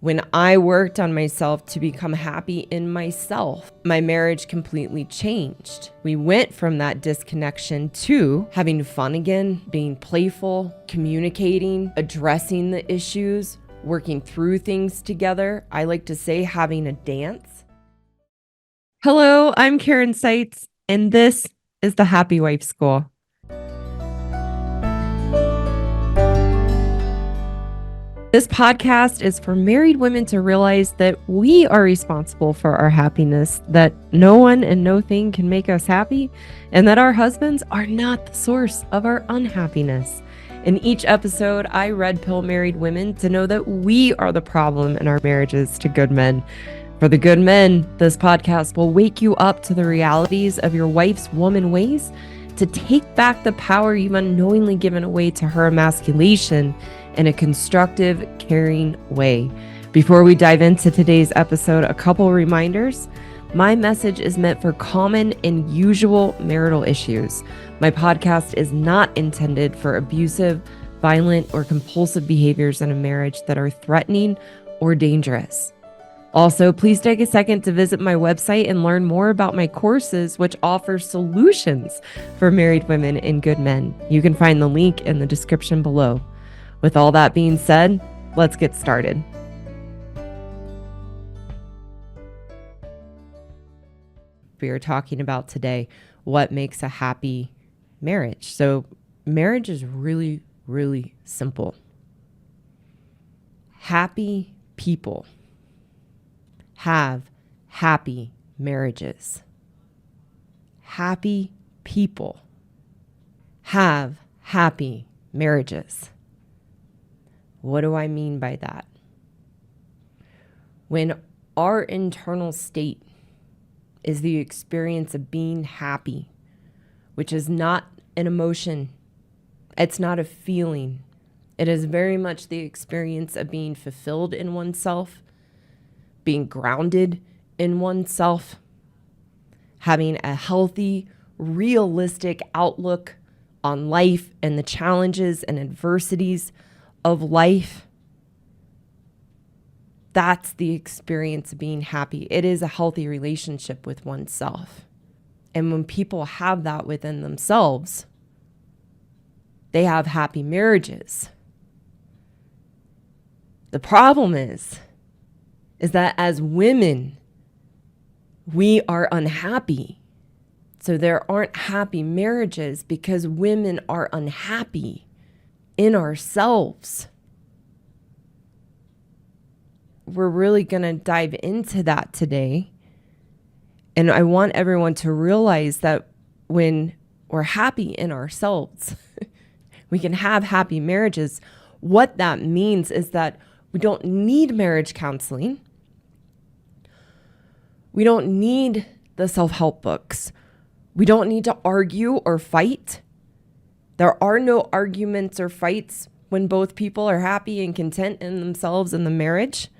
When I worked on myself to become happy in myself, my marriage completely changed. We went from that disconnection to having fun again, being playful, communicating, addressing the issues, working through things together. I like to say having a dance. Hello, I'm Karen Seitz, and this is the Happy Wife School. This podcast is for married women to realize that we are responsible for our happiness, that no one and no thing can make us happy, and that our husbands are not the source of our unhappiness. In each episode, I red pill married women to know that we are the problem in our marriages to good men. For the good men, this podcast will wake you up to the realities of your wife's woman ways, to take back the power you've unknowingly given away to her emasculation in a constructive, caring way. Before we dive into today's episode, a couple reminders. My message is meant for common and usual marital issues. My podcast is not intended for abusive, violent, or compulsive behaviors in a marriage that are threatening or dangerous. Also, please take a second to visit my website and learn more about my courses, which offer solutions for married women and good men. You can find the link in the description below. With all that being said, let's get started. We are talking about today what makes a happy marriage. So marriage is really, really simple. Happy people have happy marriages. Happy people have happy marriages. What do I mean by that? When our internal state is the experience of being happy, which is not an emotion, it's not a feeling. It is very much the experience of being fulfilled in oneself, being grounded in oneself, having a healthy, realistic outlook on life and the challenges and adversities of life. That's the experience of being happy. It is a healthy relationship with oneself. And when people have that within themselves, they have happy marriages. The problem is that as women, we are unhappy. So there aren't happy marriages because women are unhappy in ourselves. We're really going to dive into that today. And I want everyone to realize that when we're happy in ourselves, we can have happy marriages. What that means is that we don't need marriage counseling. We don't need the self-help books. We don't need to argue or fight. There are no arguments or fights when both people are happy and content in themselves in the marriage.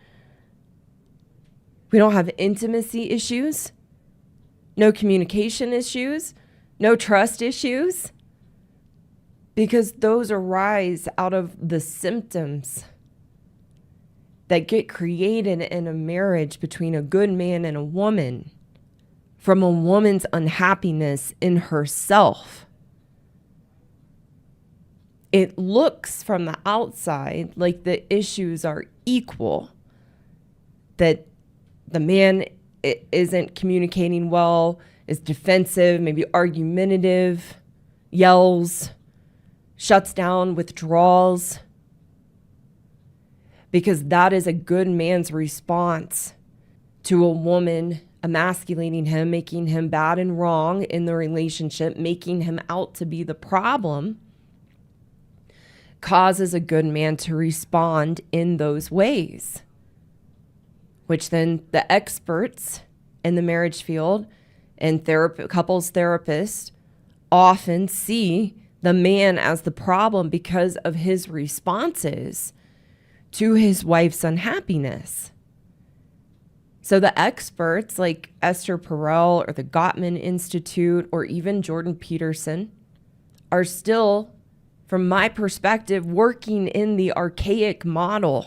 We don't have intimacy issues, no communication issues, no trust issues, because those arise out of the symptoms that get created in a marriage between a good man and a woman from a woman's unhappiness in herself. It looks from the outside like the issues are equal, that the man isn't communicating well, is defensive, maybe argumentative, yells, shuts down, withdraws, because that is a good man's response to a woman emasculating him, making him bad and wrong in the relationship, making him out to be the problem, causes a good man to respond in those ways, which then the experts in the marriage field and couples therapists often see the man as the problem because of his responses to his wife's unhappiness. So the experts like Esther Perel or the Gottman Institute or even Jordan Peterson are still, from my perspective, working in the archaic model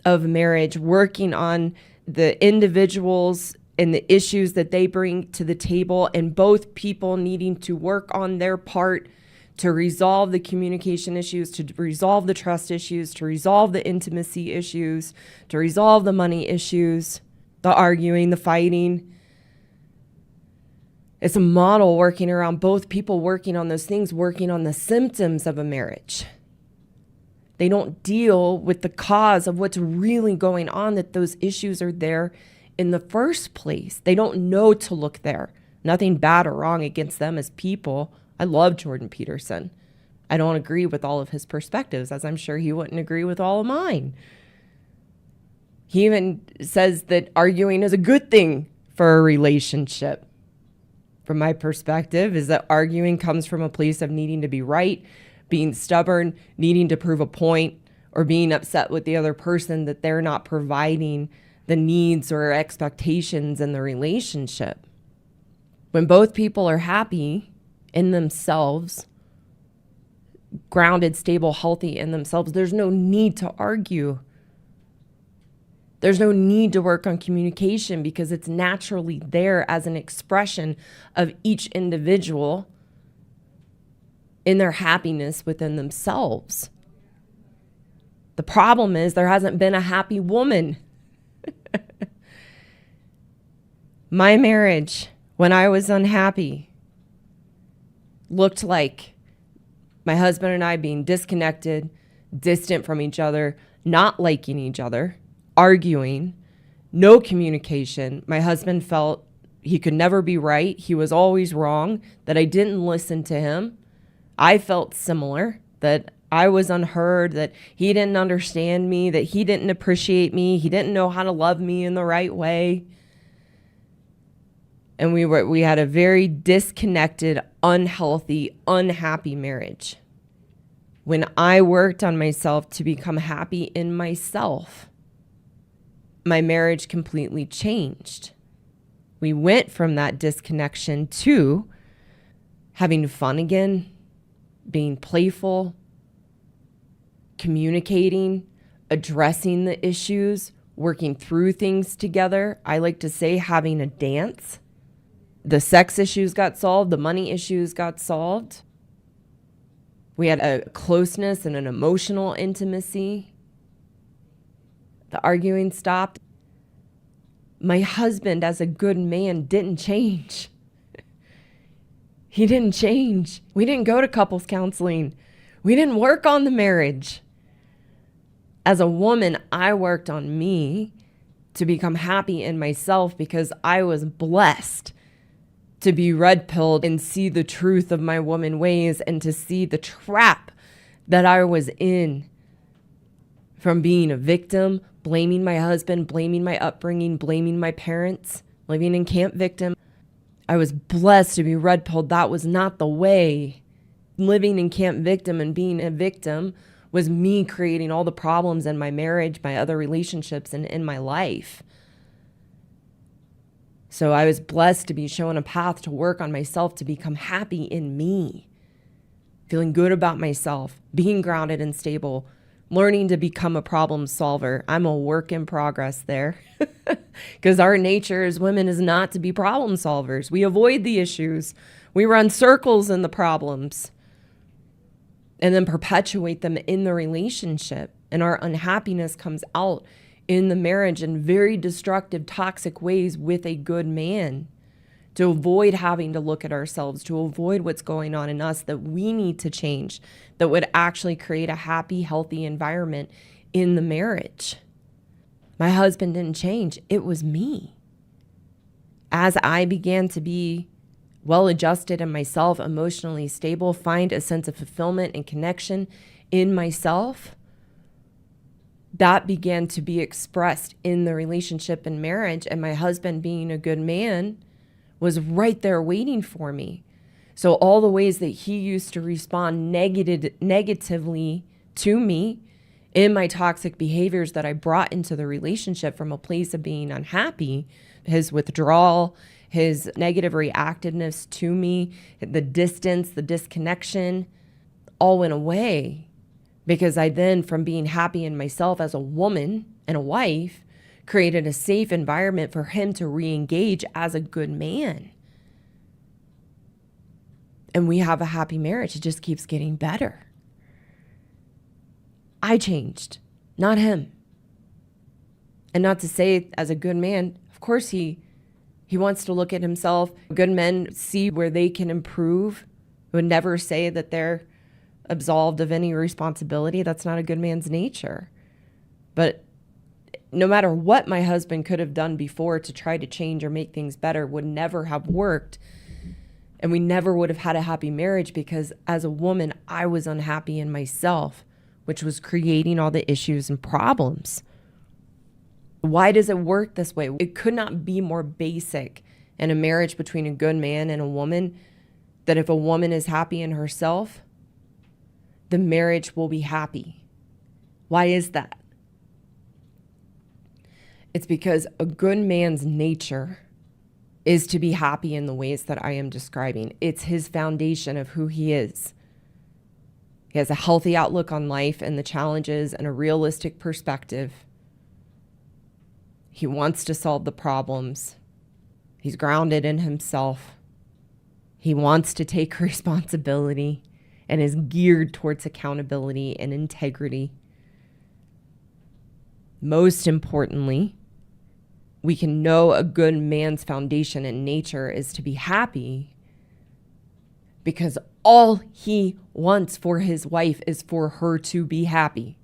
of marriage, working on the individuals and the issues that they bring to the table, and both people needing to work on their part to resolve the communication issues, to resolve the trust issues, to resolve the intimacy issues, to resolve the money issues, the arguing, the fighting. It's a model working around both people working on those things, working on the symptoms of a marriage. They don't deal with the cause of what's really going on, that those issues are there in the first place. They don't know to look there. Nothing bad or wrong against them as people. I love Jordan Peterson. I don't agree with all of his perspectives, as I'm sure he wouldn't agree with all of mine. He even says that arguing is a good thing for a relationship. From my perspective, is that arguing comes from a place of needing to be right, being stubborn, needing to prove a point, or being upset with the other person that they're not providing the needs or expectations in the relationship. When both people are happy in themselves, grounded, stable, healthy in themselves, there's no need to argue. There's no need to work on communication because it's naturally there as an expression of each individual in their happiness within themselves. The problem is there hasn't been a happy woman. My marriage, when I was unhappy, looked like my husband and I being disconnected, distant from each other, not liking each other, arguing, no communication. My husband felt he could never be right. He was always wrong, that I didn't listen to him. I felt similar, that I was unheard, that he didn't understand me, that he didn't appreciate me. He didn't know how to love me in the right way. And we had a very disconnected, unhealthy, unhappy marriage. When I worked on myself to become happy in myself, my marriage completely changed. We went from that disconnection to having fun again, being playful, communicating, addressing the issues, working through things together. I like to say having a dance. The sex issues got solved. The money issues got solved. We had a closeness and an emotional intimacy. The arguing stopped. My husband, as a good man, didn't change. He didn't change. We didn't go to couples counseling. We didn't work on the marriage. As a woman, I worked on me to become happy in myself because I was blessed to be red-pilled and see the truth of my woman ways and to see the trap that I was in from being a victim, blaming my husband, blaming my upbringing, blaming my parents, living in Camp Victim. I was blessed to be red-pilled. That was not the way. Living in Camp Victim and being a victim was me creating all the problems in my marriage, my other relationships, and in my life. So I was blessed to be shown a path to work on myself, to become happy in me, feeling good about myself, being grounded and stable, learning to become a problem solver. I'm a work in progress there because our nature as women is not to be problem solvers. We avoid the issues. We run circles in the problems and then perpetuate them in the relationship. And our unhappiness comes out in the marriage in very destructive, toxic ways with a good man, to avoid having to look at ourselves, to avoid what's going on in us that we need to change, that would actually create a happy, healthy environment in the marriage. My husband didn't change. It was me. As I began to be well-adjusted in myself, emotionally stable, find a sense of fulfillment and connection in myself, that began to be expressed in the relationship and marriage. And my husband, being a good man, was right there waiting for me. So all the ways that he used to respond negatively to me in my toxic behaviors that I brought into the relationship from a place of being unhappy, his withdrawal, his negative reactiveness to me, the distance, the disconnection, all went away Because I then, from being happy in myself as a woman and a wife, created a safe environment for him to re-engage as a good man. And we have a happy marriage. It just keeps getting better. I changed, not him. And not to say, as a good man, of course he wants to look at himself. Good men see where they can improve. Would never say that they're absolved of any responsibility. That's not a good man's nature. But no matter what my husband could have done before to try to change or make things better, would never have worked. And we never would have had a happy marriage, because as a woman, I was unhappy in myself, which was creating all the issues and problems. Why does it work this way? It could not be more basic in a marriage between a good man and a woman, that if a woman is happy in herself, the marriage will be happy. Why is that? It's because a good man's nature is to be happy in the ways that I am describing. It's his foundation of who he is. He has a healthy outlook on life and the challenges and a realistic perspective. He wants to solve the problems. He's grounded in himself. He wants to take responsibility and is geared towards accountability and integrity. Most importantly, we can know a good man's foundation and nature is to be happy, because all he wants for his wife is for her to be happy.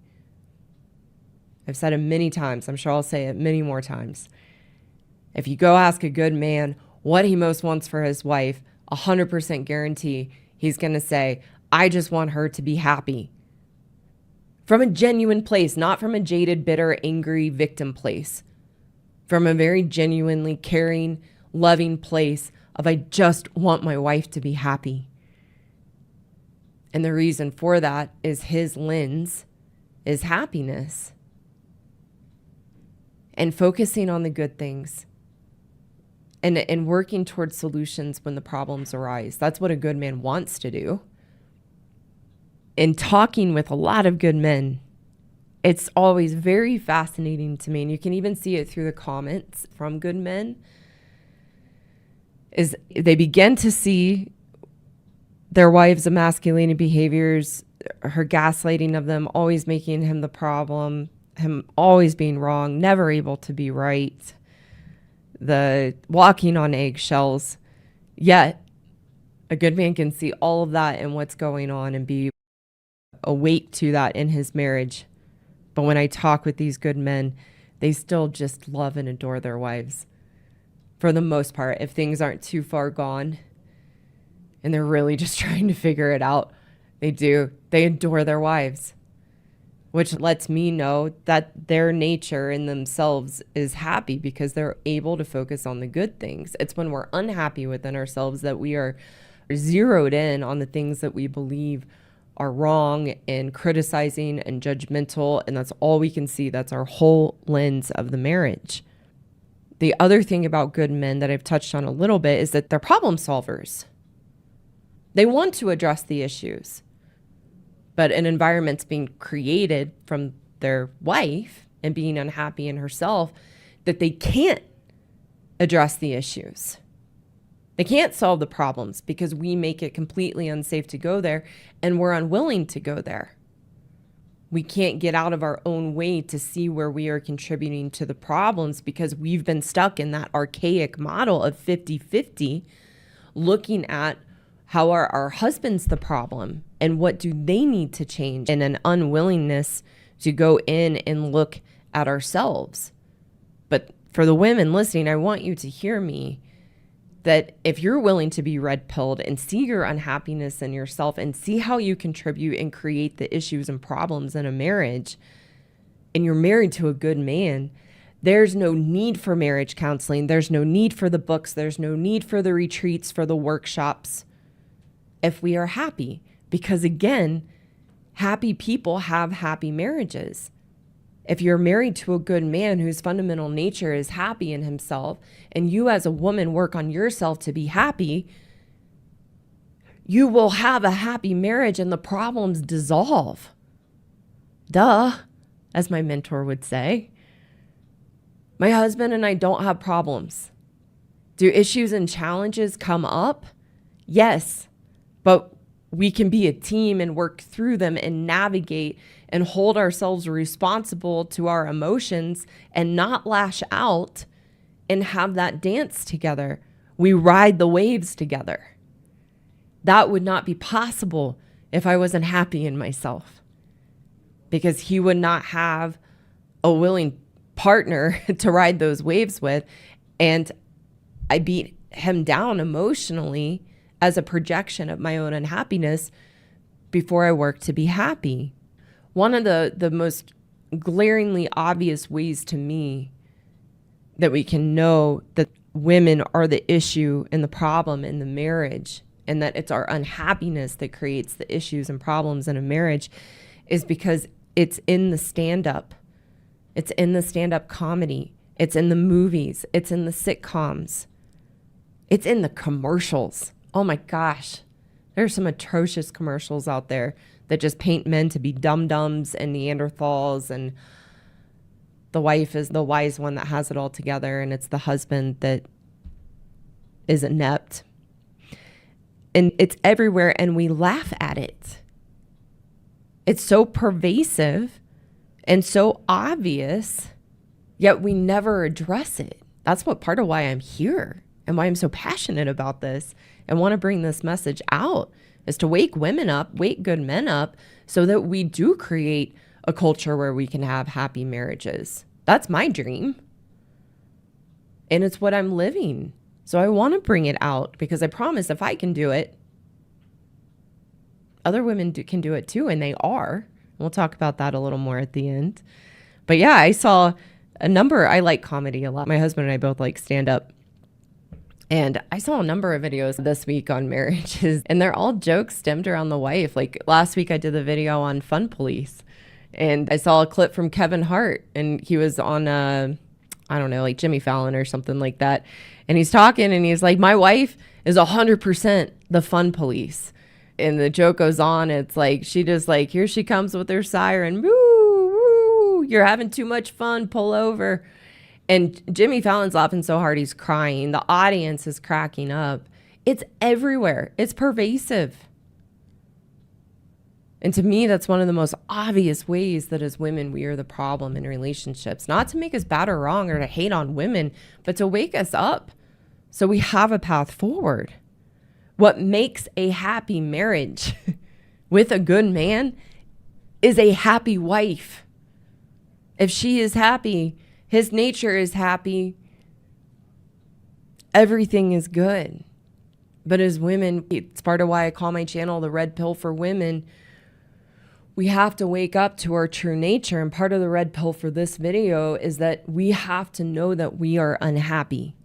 I've said it many times. I'm sure I'll say it many more times. If you go ask a good man what he most wants for his wife, 100% guarantee he's going to say, I just want her to be happy. From a genuine place, not from a jaded, bitter, angry victim place. From a very genuinely caring, loving place of, I just want my wife to be happy. And the reason for that is his lens is happiness. And focusing on the good things. And working towards solutions when the problems arise. That's what a good man wants to do. In talking with a lot of good men, it's always very fascinating to me, and you can even see it through the comments from good men, is they begin to see their wives' emasculating behaviors, her gaslighting of them, always making him the problem, him always being wrong, never able to be right, the walking on eggshells. Yet, a good man can see all of that and what's going on and be awake to that in his marriage. But when I talk with these good men, they still just love and adore their wives. For the most part, if things aren't too far gone and they're really just trying to figure it out, they do. They adore their wives, which lets me know that their nature in themselves is happy because they're able to focus on the good things. It's when we're unhappy within ourselves that we are zeroed in on the things that we believe are wrong and criticizing and judgmental, and that's all we can see. That's our whole lens of the marriage. The other thing about good men that I've touched on a little bit is that they're problem solvers. They want to address the issues, but an environment's being created from their wife and being unhappy in herself that they can't address the issues. They can't solve the problems because we make it completely unsafe to go there, and we're unwilling to go there. We can't get out of our own way to see where we are contributing to the problems because we've been stuck in that archaic model of 50-50, looking at how are our husbands the problem and what do they need to change, and an unwillingness to go in and look at ourselves. But for the women listening, I want you to hear me, that if you're willing to be red-pilled and see your unhappiness in yourself and see how you contribute and create the issues and problems in a marriage, and you're married to a good man, there's no need for marriage counseling. There's no need for the books. There's no need for the retreats, for the workshops, if we are happy. Because again, happy people have happy marriages. If you're married to a good man whose fundamental nature is happy in himself, and you as a woman work on yourself to be happy, you will have a happy marriage and the problems dissolve. Duh, as my mentor would say. My husband and I don't have problems. Do issues and challenges come up? Yes, but we can be a team and work through them and navigate and hold ourselves responsible to our emotions and not lash out and have that dance together. We ride the waves together. That would not be possible if I wasn't happy in myself, because he would not have a willing partner to ride those waves with. And I beat him down emotionally as a projection of my own unhappiness before I worked to be happy. One of the most glaringly obvious ways to me that we can know that women are the issue and the problem in the marriage, and that it's our unhappiness that creates the issues and problems in a marriage, is because it's in the stand-up. It's in the stand-up comedy. It's in the movies. It's in the sitcoms. It's in the commercials. Oh my gosh. There's some atrocious commercials out there that just paint men to be dum-dums and Neanderthals, and the wife is the wise one that has it all together, and it's the husband that is inept. And it's everywhere, and we laugh at it. It's so pervasive and so obvious, yet we never address it. That's what part of why I'm here and why I'm so passionate about this and want to bring this message out, is to wake women up, wake good men up, so that we do create a culture where we can have happy marriages. That's my dream. And it's what I'm living. So I want to bring it out, because I promise if I can do it, other women can do it too, and they are. We'll talk about that a little more at the end. But yeah, I saw a number. I like comedy a lot. My husband and I both like stand up. And I saw a number of videos this week on marriages, and they're all jokes stemmed around the wife. Like last week I did the video on Fun Police, and I saw a clip from Kevin Hart, and he was on I don't know, like Jimmy Fallon or something like that. And he's talking and he's like, my wife is 100% the fun police. And the joke goes on. It's like, she just like, here she comes with her siren. Woo, woo, you're having too much fun. Pull over. And Jimmy Fallon's laughing so hard he's crying. The audience is cracking up. It's everywhere. It's pervasive. And to me, that's one of the most obvious ways that as women, we are the problem in relationships. Not to make us bad or wrong or to hate on women, but to wake us up so we have a path forward. What makes a happy marriage with a good man is a happy wife. If she is happy, his nature is happy, everything is good. But as women, it's part of why I call my channel The Red Pill for Women. We have to wake up to our true nature. And part of the red pill for this video is that we have to know that we are unhappy.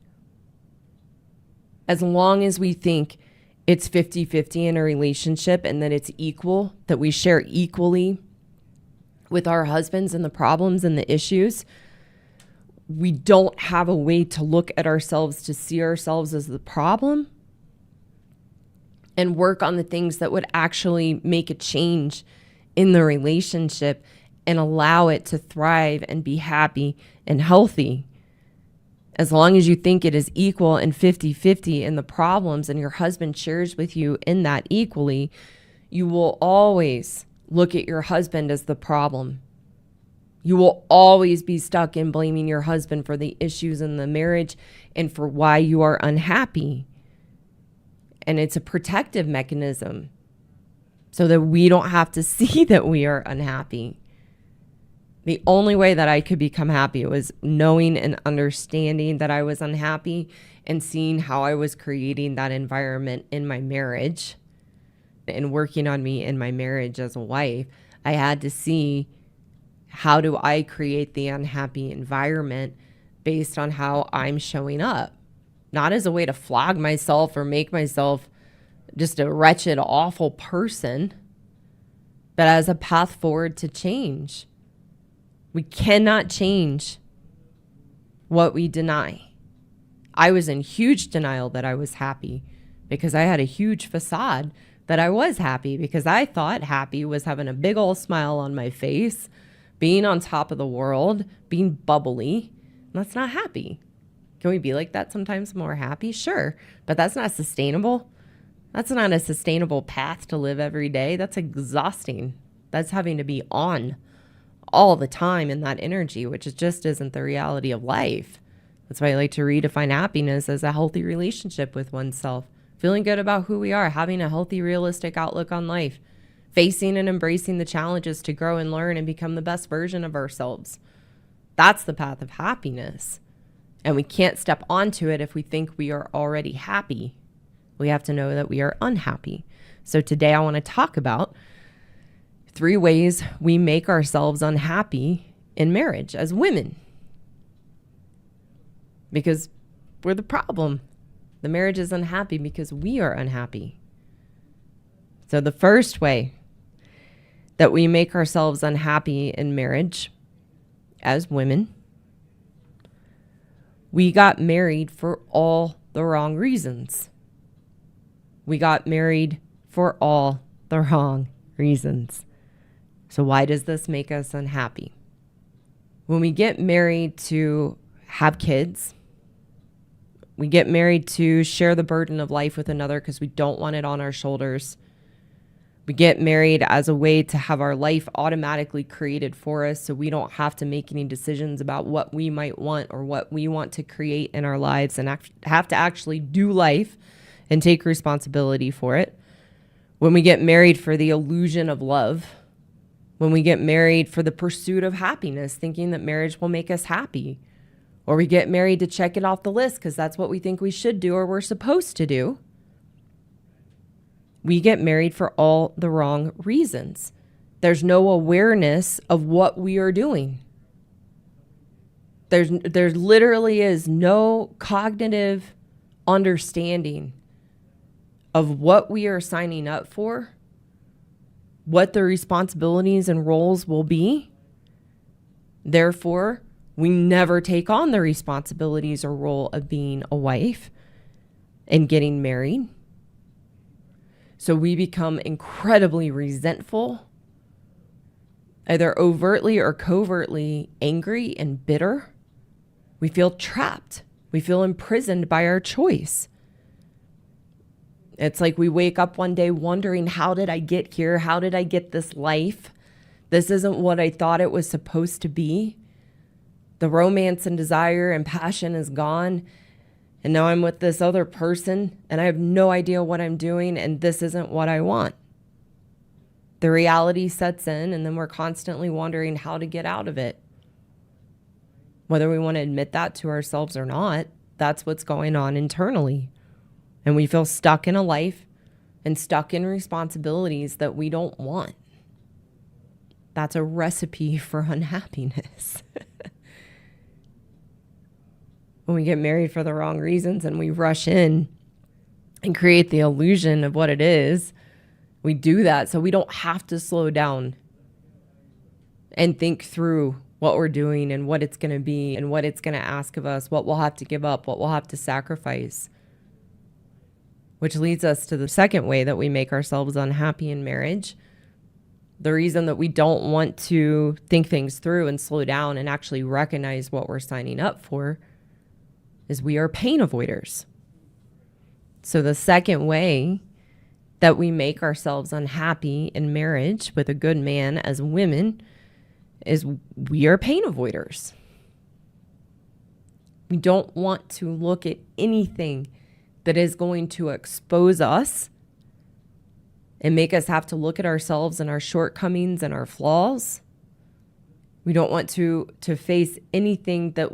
As long as we think it's 50-50 in a relationship and that it's equal, that we share equally with our husbands and the problems and the issues, we don't have a way to look at ourselves, to see ourselves as the problem and work on the things that would actually make a change in the relationship and allow it to thrive and be happy and healthy. As long as you think it is equal and 50-50 in the problems and your husband shares with you in that equally, you will always look at your husband as the problem. You will always be stuck in blaming your husband for the issues in the marriage and for why you are unhappy. And it's a protective mechanism so that we don't have to see that we are unhappy. The only way that I could become happy was knowing and understanding that I was unhappy and seeing how I was creating that environment in my marriage and working on me in my marriage as a wife. I had to see, how do I create the unhappy environment based on how I'm showing up? Not as a way to flog myself or make myself just a wretched, awful person, but as a path forward to change. We cannot change what we deny. I was in huge denial that I was happy because I had a huge facade that I was happy, because I thought happy was having a big old smile on my face, being on top of the world, being bubbly. That's not happy. Can we be like that sometimes when we're happy? Sure, but that's not sustainable. That's not a sustainable path to live every day. That's exhausting. That's having to be on all the time in that energy, which just isn't the reality of life. That's why I like to redefine happiness as a healthy relationship with oneself, feeling good about who we are, having a healthy, realistic outlook on life, facing and embracing the challenges to grow and learn and become the best version of ourselves. That's the path of happiness. And we can't step onto it if we think we are already happy. We have to know that we are unhappy. So today I want to talk about 3 ways we make ourselves unhappy in marriage as women. Because we're the problem. The marriage is unhappy because we are unhappy. So the first way that we make ourselves unhappy in marriage as women, we got married for all the wrong reasons. We got married for all the wrong reasons. So why does this make us unhappy? When we get married to have kids, we get married to share the burden of life with another because we don't want it on our shoulders. We get married as a way to have our life automatically created for us so we don't have to make any decisions about what we might want or what we want to create in our lives and have to actually do life and take responsibility for it. When we get married for the illusion of love, when we get married for the pursuit of happiness, thinking that marriage will make us happy, or we get married to check it off the list because that's what we think we should do or we're supposed to do. We get married for all the wrong reasons. There's no awareness of what we are doing. There literally is no cognitive understanding of what we are signing up for, what the responsibilities and roles will be. Therefore, we never take on the responsibilities or role of being a wife and getting married. So we become incredibly resentful, either overtly or covertly angry and bitter. We feel trapped. We feel imprisoned by our choice. It's like we wake up one day wondering, how did I get here? How did I get this life? This isn't what I thought it was supposed to be. The romance and desire and passion is gone. And now I'm with this other person and I have no idea what I'm doing and this isn't what I want. The reality sets in and then we're constantly wondering how to get out of it. Whether we want to admit that to ourselves or not, that's what's going on internally. And we feel stuck in a life and stuck in responsibilities that we don't want. That's a recipe for unhappiness. When we get married for the wrong reasons and we rush in and create the illusion of what it is, we do that so we don't have to slow down and think through what we're doing and what it's going to be and what it's going to ask of us, what we'll have to give up, what we'll have to sacrifice. Which leads us to the second way that we make ourselves unhappy in marriage. The reason that we don't want to think things through and slow down and actually recognize what we're signing up for is we are pain avoiders. So the second way that we make ourselves unhappy in marriage with a good man as women is we are pain avoiders. We don't want to look at anything that is going to expose us and make us have to look at ourselves and our shortcomings and our flaws. We don't want to face anything that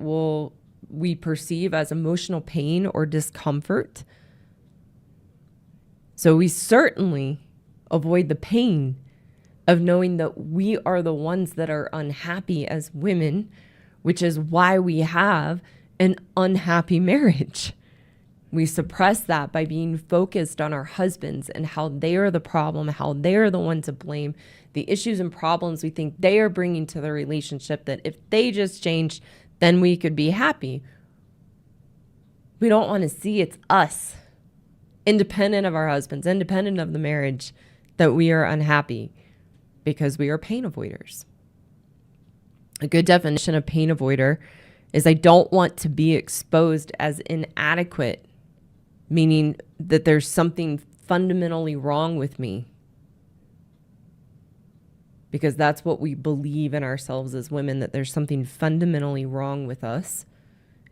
we perceive as emotional pain or discomfort. So we certainly avoid the pain of knowing that we are the ones that are unhappy as women, which is why we have an unhappy marriage. We suppress that by being focused on our husbands and how they are the problem, how they are the one to blame, the issues and problems we think they are bringing to the relationship, that if they just changed, then we could be happy. We don't want to see it's us. independent of our husbands, independent of the marriage, that we are unhappy because we are pain avoiders. A good definition of pain avoider is I don't want to be exposed as inadequate, meaning that there's something fundamentally wrong with me. Because that's what we believe in ourselves as women, that there's something fundamentally wrong with us.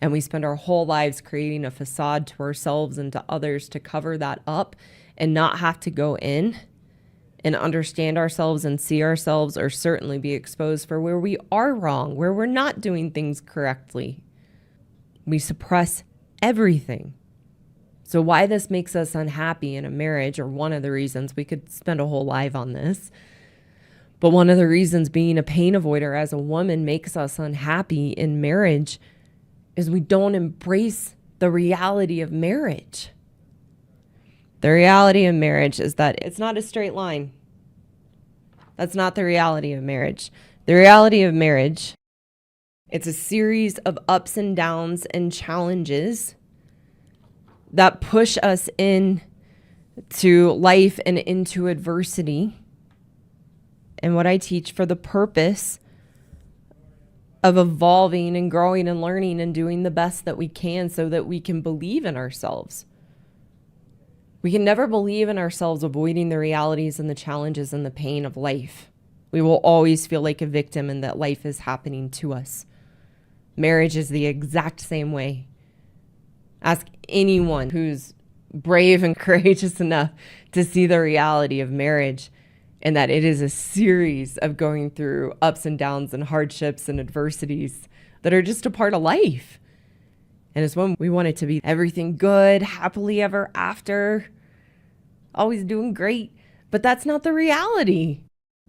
And we spend our whole lives creating a facade to ourselves and to others to cover that up and not have to go in and understand ourselves and see ourselves, or certainly be exposed for where we are wrong, where we're not doing things correctly. We suppress everything. So why this makes us unhappy in a marriage, or one of the reasons, we could spend a whole live on this, but one of the reasons being a pain avoider as a woman makes us unhappy in marriage is we don't embrace the reality of marriage. The reality of marriage is that it's not a straight line. That's not the reality of marriage. The reality of marriage, it's a series of ups and downs and challenges that push us into life and into adversity. And what I teach for the purpose of evolving and growing and learning and doing the best that we can so that we can believe in ourselves. We can never believe in ourselves avoiding the realities and the challenges and the pain of life. We will always feel like a victim and that life is happening to us. Marriage is the exact same way. Ask anyone who's brave and courageous enough to see the reality of marriage, and that it is a series of going through ups and downs and hardships and adversities that are just a part of life. And it's when we want it to be everything good, happily ever after, always doing great. But that's not the reality.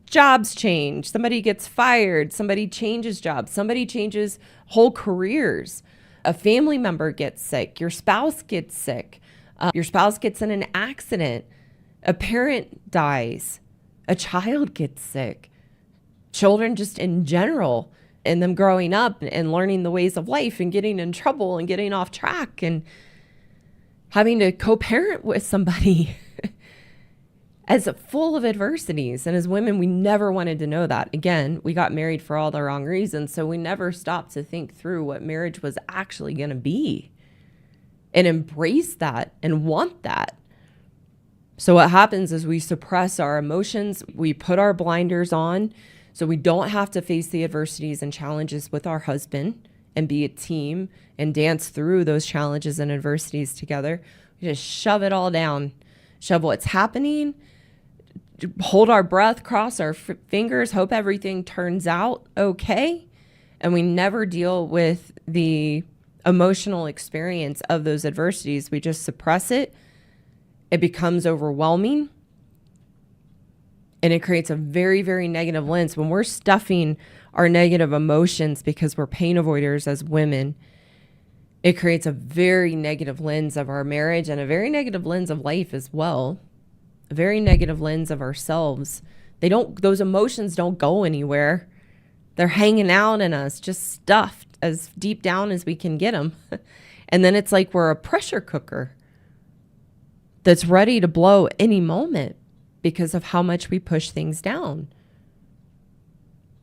Jobs change. Somebody gets fired. Somebody changes jobs. Somebody changes whole careers. A family member gets sick. Your spouse gets sick. Your spouse gets in an accident. A parent dies. A child gets sick. Children just in general, and them growing up and learning the ways of life and getting in trouble and getting off track and having to co-parent with somebody as full of adversities. And as women, we never wanted to know that. Again, we got married for all the wrong reasons. So we never stopped to think through what marriage was actually going to be and embrace that and want that. So what happens is we suppress our emotions. We put our blinders on so we don't have to face the adversities and challenges with our husband and be a team and dance through those challenges and adversities together. We just shove it all down, shove what's happening, hold our breath, cross our fingers, hope everything turns out okay. And we never deal with the emotional experience of those adversities. We just suppress it. It becomes overwhelming. And it creates a very, very negative lens. When we're stuffing our negative emotions because we're pain avoiders as women, it creates a very negative lens of our marriage and a very negative lens of life as well. A very negative lens of ourselves. Those emotions don't go anywhere. They're hanging out in us, just stuffed as deep down as we can get them. And then it's like we're a pressure cooker that's ready to blow any moment because of how much we push things down.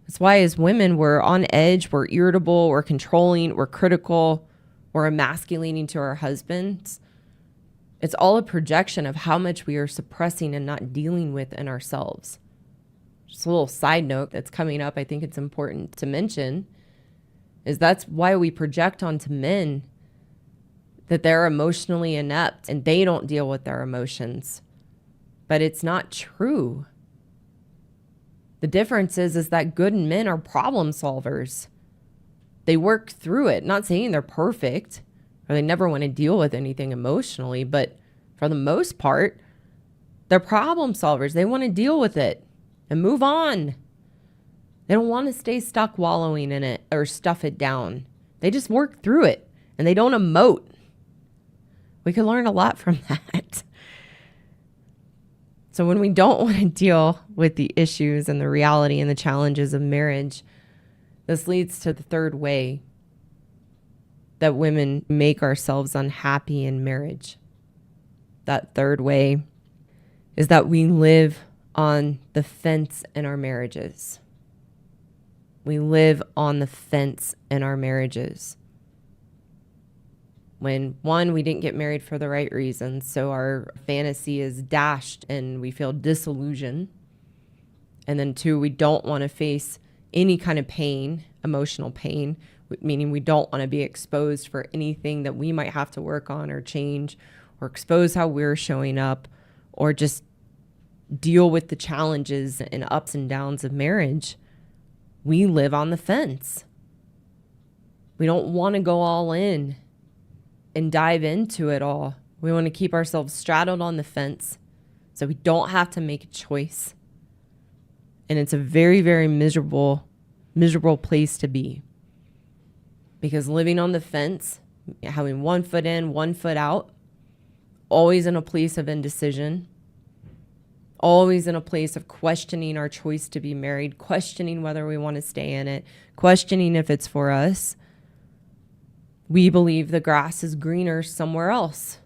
That's why as women, we're on edge, we're irritable, we're controlling, we're critical, we're emasculating to our husbands. It's all a projection of how much we are suppressing and not dealing with in ourselves. Just a little side note that's coming up, I think it's important to mention, is that's why we project onto men that they're emotionally inept and they don't deal with their emotions. But it's not true. The difference is that good men are problem solvers. They work through it. Not saying they're perfect or they never want to deal with anything emotionally, but for the most part, they're problem solvers. They want to deal with it and move on. They don't want to stay stuck wallowing in it or stuff it down. They just work through it and they don't emote. We can learn a lot from that. So when we don't want to deal with the issues and the reality and the challenges of marriage, this leads to the third way that women make ourselves unhappy in marriage. that third way is that we live on the fence in our marriages. We live on the fence in our marriages. When one, we didn't get married for the right reasons, so our fantasy is dashed and we feel disillusioned. And then two, we don't want to face any kind of pain, emotional pain, meaning we don't want to be exposed for anything that we might have to work on or change, or expose how we're showing up, or just deal with the challenges and ups and downs of marriage. We live on the fence. We don't want to go all in and dive into it all. We want to keep ourselves straddled on the fence so we don't have to make a choice. And it's a very, very miserable place to be. Because living on the fence, having 1 foot in, 1 foot out, always in a place of indecision, always in a place of questioning our choice to be married, questioning whether we want to stay in it, questioning if it's for us. We believe the grass is greener somewhere else.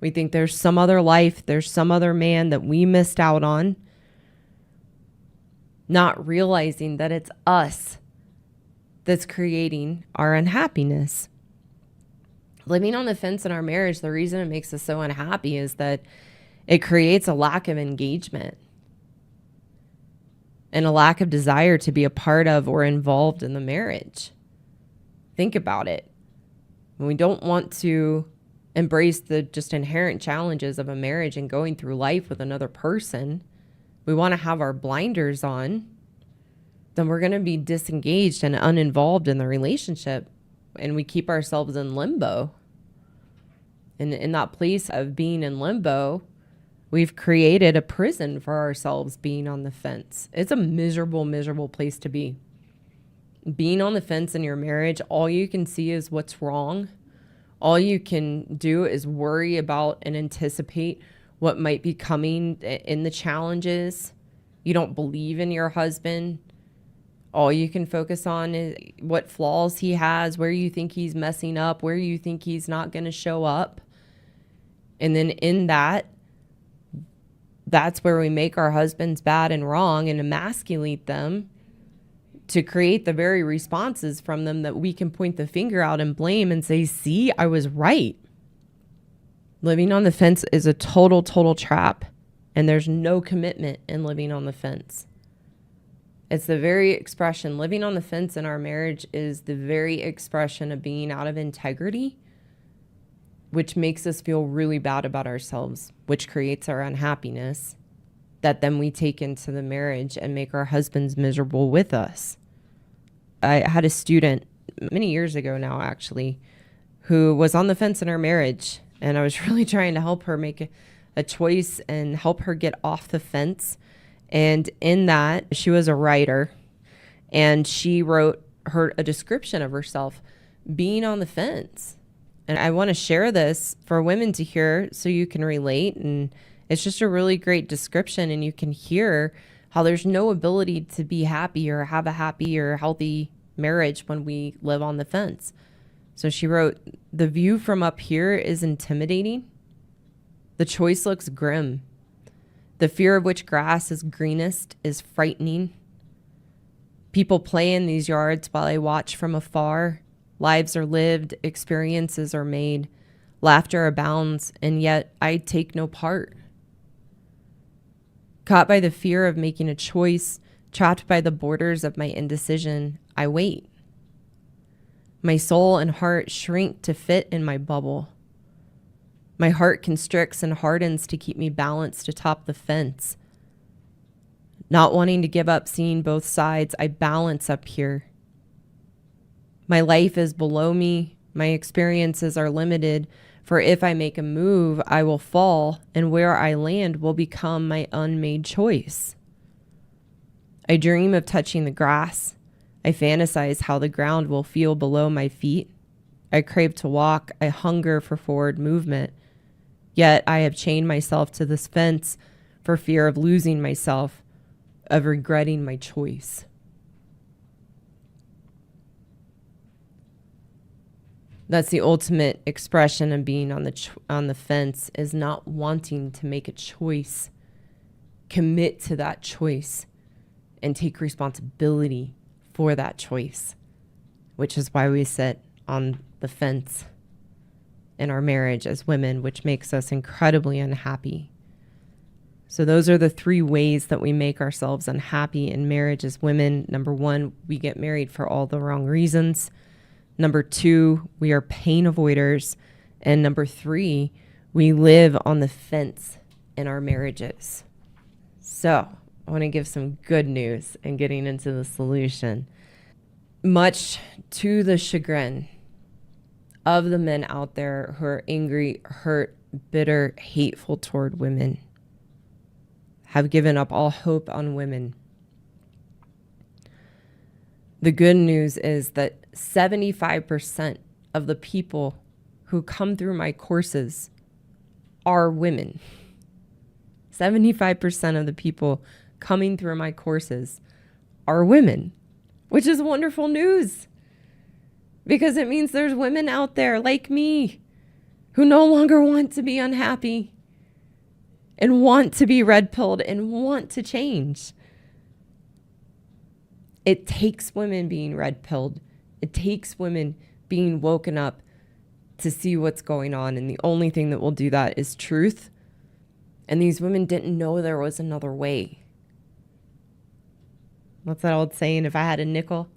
We think there's some other life, there's some other man that we missed out on, not realizing that it's us that's creating our unhappiness. Living on the fence in our marriage, the reason it makes us so unhappy is that it creates a lack of engagement and a lack of desire to be a part of or involved in the marriage. Think about it. When we don't want to embrace the just inherent challenges of a marriage and going through life with another person, we want to have our blinders on, then we're going to be disengaged and uninvolved in the relationship, and we keep ourselves in limbo. And in that place of being in limbo, we've created a prison for ourselves being on the fence. It's a miserable, miserable place to be. Being on the fence in your marriage, all you can see is what's wrong. All you can do is worry about and anticipate what might be coming in the challenges. You don't believe in your husband. All you can focus on is what flaws he has, where you think he's messing up, where you think he's not going to show up. And then in that's where we make our husbands bad and wrong and emasculate them to create the very responses from them that we can point the finger out and blame and say, see, I was right. Living on the fence is a total trap, and there's no commitment in living on the fence. It's the very expression, living on the fence in our marriage is the very expression of being out of integrity, which makes us feel really bad about ourselves, which creates our unhappiness that then we take into the marriage and make our husbands miserable with us. I had a student many years ago now, actually, who was on the fence in her marriage, and I was really trying to help her make a choice and help her get off the fence. And in that, she was a writer, and she wrote a description of herself being on the fence. And I want to share this for women to hear so you can relate. And it's just a really great description, and you can hear how there's no ability to be happy or have a happy or healthy marriage when we live on the fence. So she wrote, "The view from up here is intimidating. The choice looks grim. The fear of which grass is greenest is frightening. People play in these yards while I watch from afar. Lives are lived, experiences are made, laughter abounds, and yet I take no part. Caught by the fear of making a choice, trapped by the borders of my indecision, I wait. My soul and heart shrink to fit in my bubble. My heart constricts and hardens to keep me balanced atop the fence. Not wanting to give up seeing both sides, I balance up here. My life is below me. My experiences are limited, for if I make a move, I will fall, and where I land will become my unmade choice. I dream of touching the grass. I fantasize how the ground will feel below my feet. I crave to walk. I hunger for forward movement. Yet I have chained myself to this fence for fear of losing myself, of regretting my choice." That's the ultimate expression of being on the fence, is not wanting to make a choice. Commit to that choice and take responsibility for that choice, which is why we sit on the fence in our marriage as women, which makes us incredibly unhappy. So those are the 3 ways that we make ourselves unhappy in marriage as women. Number 1, we get married for all the wrong reasons. Number 2, we are pain avoiders. And number 3, we live on the fence in our marriages. So I want to give some good news and getting into the solution. Much to the chagrin of the men out there who are angry, hurt, bitter, hateful toward women, have given up all hope on women. The good news is that 75% of the people who come through my courses are women. 75% of the people coming through my courses are women, which is wonderful news, because it means there's women out there like me who no longer want to be unhappy and want to be red-pilled and want to change. It takes women being red-pilled. It takes women being woken up to see what's going on. And the only thing that will do that is truth. And these women didn't know there was another way. What's that old saying? If I had a nickel,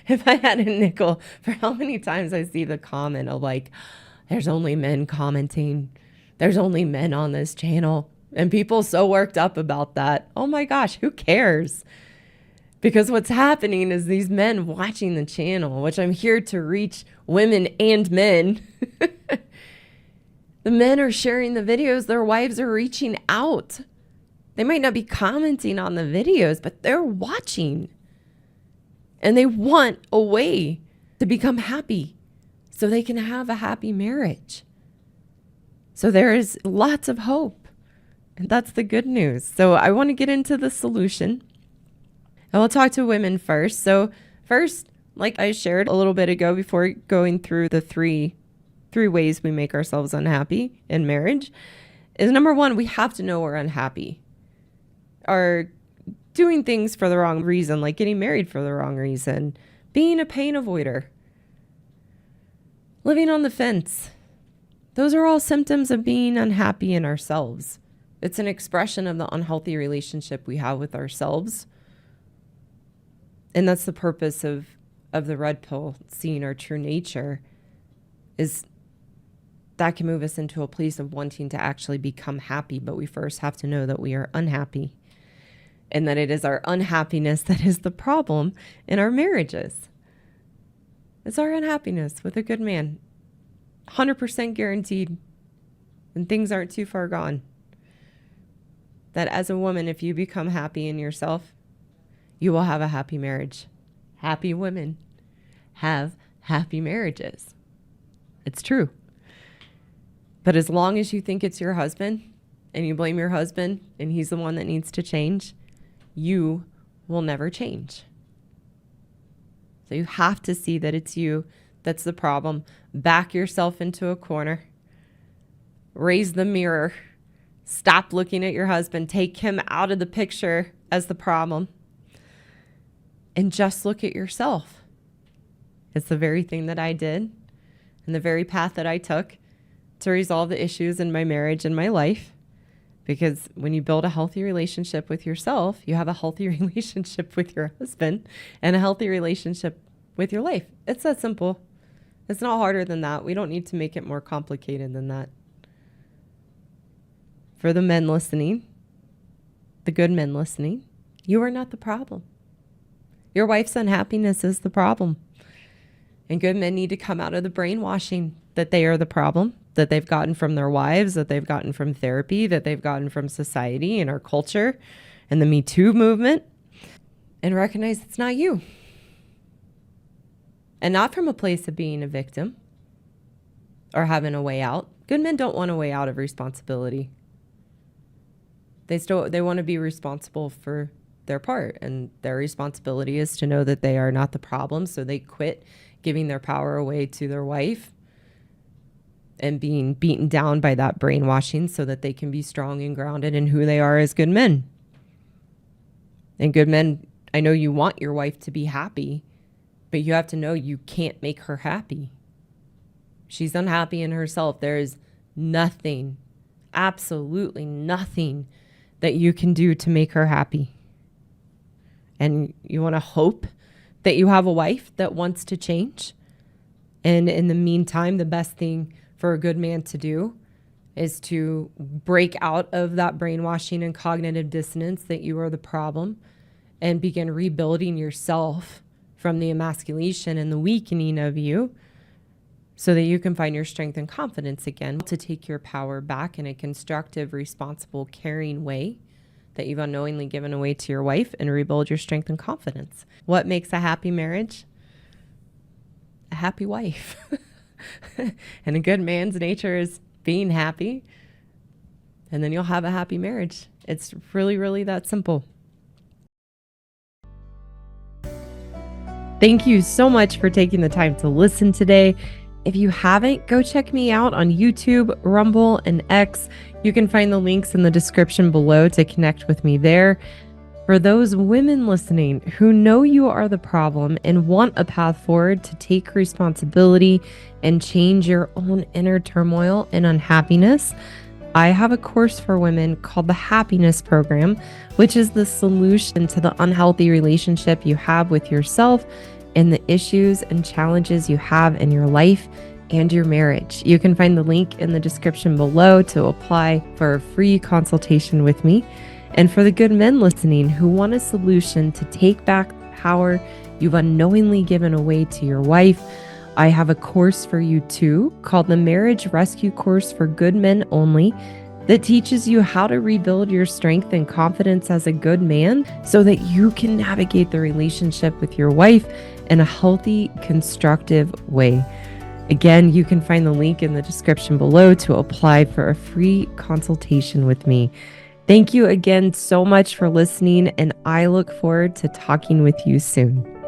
if I had a nickel for how many times I see the comment of like, there's only men commenting. There's only men on this channel. And people so worked up about that. Oh my gosh, who cares? Because what's happening is these men watching the channel, which I'm here to reach women and men. The men are sharing the videos. Their wives are reaching out. They might not be commenting on the videos, but they're watching. And they want a way to become happy so they can have a happy marriage. So there is lots of hope. And that's the good news. So I want to get into the solution. And we'll talk to women first. So first, like I shared a little bit ago before going through the three ways we make ourselves unhappy in marriage, is number 1, we have to know we're unhappy. Or doing things for the wrong reason, like getting married for the wrong reason, being a pain avoider, living on the fence. Those are all symptoms of being unhappy in ourselves. It's an expression of the unhealthy relationship we have with ourselves. And that's the purpose of the red pill, seeing our true nature, is that can move us into a place of wanting to actually become happy. But we first have to know that we are unhappy, and that it is our unhappiness that is the problem in our marriages. It's our unhappiness with a good man, 100% guaranteed, and things aren't too far gone. That as a woman, if you become happy in yourself, you will have a happy marriage. Happy women have happy marriages. It's true. But as long as you think it's your husband and you blame your husband and he's the one that needs to change, you will never change. So you have to see that it's you that's the problem. Back yourself into a corner. Raise the mirror. Stop looking at your husband. Take him out of the picture as the problem. And just look at yourself. It's the very thing that I did and the very path that I took to resolve the issues in my marriage and my life. Because when you build a healthy relationship with yourself, you have a healthy relationship with your husband and a healthy relationship with your life. It's that simple. It's not harder than that. We don't need to make it more complicated than that. For the men listening, the good men listening, you are not the problem. Your wife's unhappiness is the problem. And good men need to come out of the brainwashing that they are the problem, that they've gotten from their wives, that they've gotten from therapy, that they've gotten from society and our culture and the Me Too movement, and recognize it's not you. And not from a place of being a victim or having a way out. Good men don't want a way out of responsibility. They want to be responsible for their part, and their responsibility is to know that they are not the problem. So they quit giving their power away to their wife and being beaten down by that brainwashing so that they can be strong and grounded in who they are as good men. And good men, I know you want your wife to be happy, but you have to know you can't make her happy. She's unhappy in herself. There is nothing, absolutely nothing that you can do to make her happy. And you want to hope that you have a wife that wants to change. And in the meantime, the best thing for a good man to do is to break out of that brainwashing and cognitive dissonance that you are the problem and begin rebuilding yourself from the emasculation and the weakening of you so that you can find your strength and confidence again to take your power back in a constructive, responsible, caring way that you've unknowingly given away to your wife and rebuild your strength and confidence. What makes a happy marriage? A happy wife. And a good man's nature is being happy. And then you'll have a happy marriage. It's really, really that simple. Thank you so much for taking the time to listen today. If you haven't, go check me out on YouTube, Rumble, and X. You can find the links in the description below to connect with me there. For those women listening who know you are the problem and want a path forward to take responsibility and change your own inner turmoil and unhappiness, I have a course for women called the Happiness Program, which is the solution to the unhealthy relationship you have with yourself and the issues and challenges you have in your life and your marriage. You can find the link in the description below to apply for a free consultation with me. And for the good men listening who want a solution to take back the power you've unknowingly given away to your wife, I have a course for you too called the Marriage Rescue Course for Good Men Only that teaches you how to rebuild your strength and confidence as a good man so that you can navigate the relationship with your wife in a healthy, constructive way. Again, you can find the link in the description below to apply for a free consultation with me. Thank you again so much for listening, and I look forward to talking with you soon.